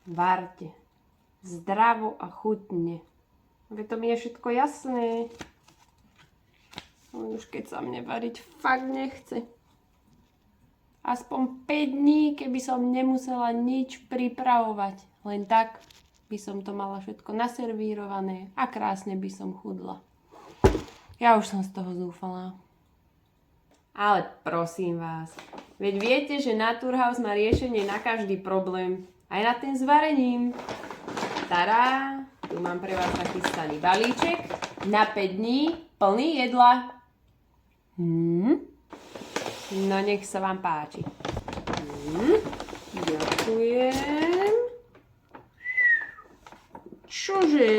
Varte. Zdravo a chutne. Veď to mi je všetko jasné. Už keď sa mne variť fakt nechce. Aspoň 5 dní, keby som nemusela nič pripravovať. Len tak by som to mala všetko naservírované a krásne by som chudla. Ja už som z toho zúfala. Ale prosím vás, veď viete, že Naturhaus má riešenie na každý problém. Aj nad tým zvarením. Tará, tu mám pre vás nachystaný balíček na 5 dní plný jedla. No nech sa vám páči. Ďakujem. Čože?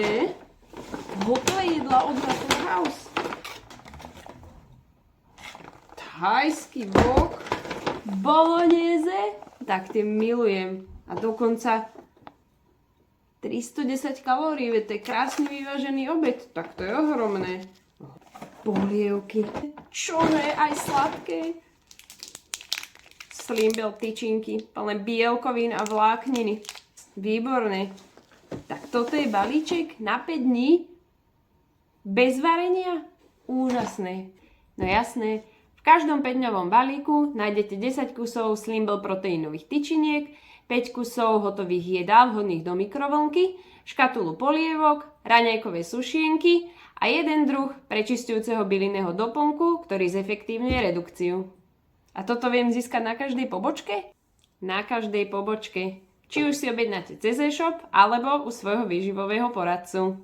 Hotové jedla od Naturhaus. Thajský bok, bolognese, tak tie milujem. A dokonca 310 kalórií, veď to je krásne vyvážený obed. Tak to je ohromné. Polievky. Čože, aj sladké. Slimbel tyčinky, plné bielkovín a vlákniny. Výborné. Tak toto je balíček na 5 dní. Bez varenia? Úžasné. No jasné. V každom 5-dňovom balíku nájdete 10 kusov Slimbel proteínových tyčiniek, 5 kusov hotových jedál vhodných do mikrovlnky, škatulu polievok, raňajkové sušienky a jeden druh prečisťujúceho bylinného doplnku, ktorý zefektívňuje redukciu. A toto viem získať na každej pobočke? Na každej pobočke. Či už si objednáte cez e-shop, alebo u svojho výživového poradcu.